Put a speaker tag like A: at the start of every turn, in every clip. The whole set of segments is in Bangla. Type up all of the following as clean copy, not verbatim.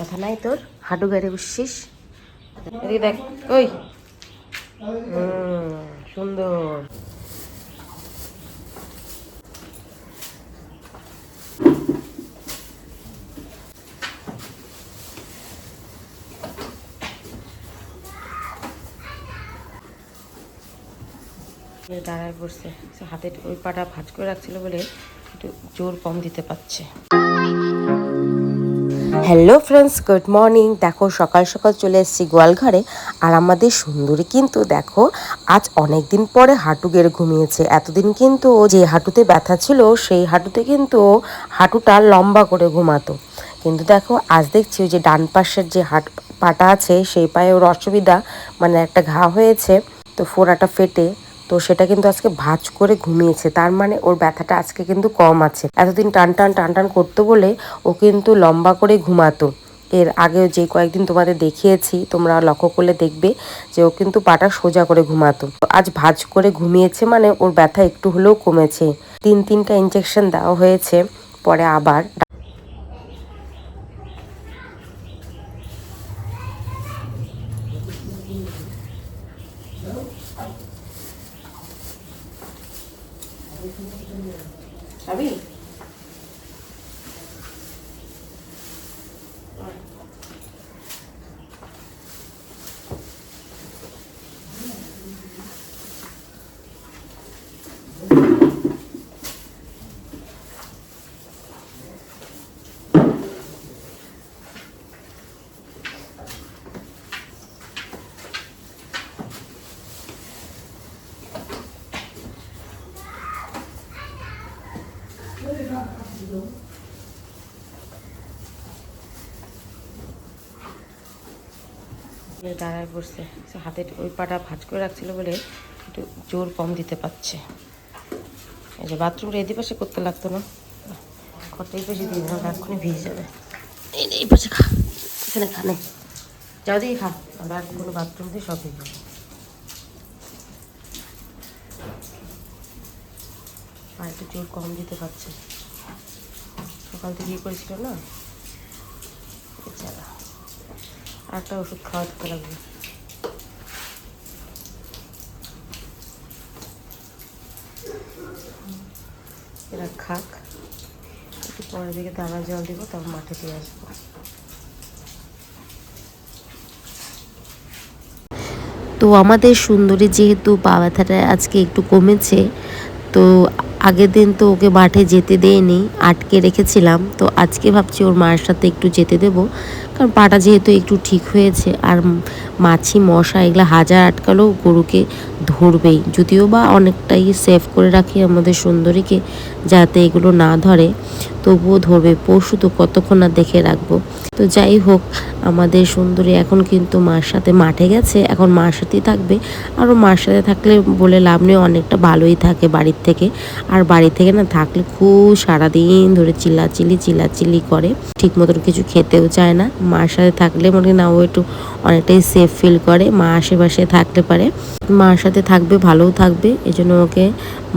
A: কথা নাই তোর, হাঁটু গাড়ি উঠছিস। দেখ ওই সুন্দর। দাঁড়ায় পড়ছে, হাতে ওই পাটা ভাঁজ করে রাখছিল বলে একটু জোর কম দিতে পারছে। Hello friends, good morning. দেখো সকাল সকাল চলে এসেছি গোয়ালঘরে। আর আমাদের সুন্দরী কিন্তু দেখো আজ অনেক দিন পরে হাঁটু গেড়ে ঘুমিয়েছে। এতদিন কিন্তু ও যে হাঁটুতে ব্যথা ছিল সেই হাঁটুতে কিন্তু হাঁটুটা লম্বা করে ঘুমাতো। কিন্তু দেখো আজ দেখছি যে ডান পাশের যে পাটা আছে সেই পায়ে ওর অসুবিধা, মানে একটা ঘা হয়েছে, তো ফোড়াটা ফেটে, তো সেটা কিন্তু আজকে ভাঁজ করে ঘুমিয়েছে। তার মানে ওর ব্যথাটা আজকে কিন্তু কম আছে। এতদিন টান টান টান টান করতো বলে ও কিন্তু লম্বা করে ঘুমাতো। এর আগেও যে কয়েকদিন তোমাদের দেখিয়েছি, তোমরা লক্ষ্য করলে দেখবে যে ও কিন্তু পাটা সোজা করে ঘুমাতো। আজ ভাঁজ করে ঘুমিয়েছে মানে ওর ব্যথা একটু হলেও কমেছে। 3টা ইঞ্জেকশন দেওয়া হয়েছে, পরে আবার দাঁড়ায় পড়ছে, হাতে ওই পাটা ভাঁজ করে রাখছিল বলে একটু জোর কম দিতে পারছে। এই যে বাথরুমটা এই পাশে করতে লাগতো না, ঘরটা এই পাশে দিয়ে দিলাম, এক্ষুনি ভিজে যাবে। এই পাশে খা, এখানে খানে যাও দিয়ে খা, আমরা আর কোনো বাথরুম দিয়ে সব ভিজে যাবে। আর একটু জোর কম দিতে পারছে, সকাল থেকে ইয়ে করেছিল না। বেচারা আরেকটা ওষুধ খাওয়াতে লাগবে। এরা খাক, একটু পরের দিকে দানা জল দিব, তারপর মাঠে দিয়ে আসবো। তো আমাদের সুন্দরী যেহেতু পা ব্যথাটা আজকে একটু কমেছে, তো আগের দিন তো ওকে মাঠে যেতে দেয়নি, আটকে রেখেছিলাম। তো আজকে ভাবছি ওর মায়ের সাথে একটু যেতে দেব, কারণ পাটা যেহেতু একটু ঠিক হয়েছে। আর মাছি মশা এগুলো হাজার আটকালেও গরুকে ধরবেই, যদিও বা অনেকটাই সেভ করে রাখি আমাদের সুন্দরীকে যাতে এগুলো না ধরে, তবুও ধরবে। পরশু তো কতক্ষণ না দেখে রাখবো। তো যাই হোক, আমাদের সুন্দরী এখন কিন্তু মার সাথে মাঠে গেছে, এখন মার সাথেই থাকবে। আরও মার সাথে থাকলে বলে লাভ নেই, অনেকটা ভালোই থাকে বাড়ির থেকে। আর বাড়ি থেকে না থাকলে খুব সারাদিন ধরে চিল্লাচিল্লি করে, ঠিক মতন কিছু খেতেও চায় না। মার সাথে থাকলে মনে না ও একটু অনেকটাই সেফ ফিল করে, মা আশেপাশে থাকতে পারে। মার সাথে থাকবে, ভালোও থাকবে, এজন্য ওকে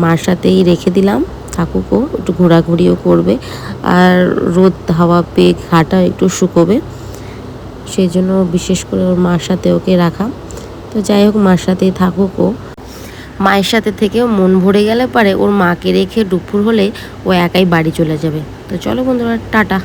A: মার সাথেই রেখে দিলাম। থাকুকও, একটু ঘোরাঘুরিও করবে, আর রোদ হাওয়া পেয়ে ঘাটা একটু শুকোবে, সেই জন্য বিশেষ করে ওর মার সাথে ওকে রাখা। তো যাই হোক, মার সাথেই থাকুক ও। মায়ের সাথে থেকেও মন ভরে গেলে পারে ওর মাকে রেখে দুপুর হলে ও একাই বাড়ি চলে যাবে। তো চলো বন্ধুরা, টাটা।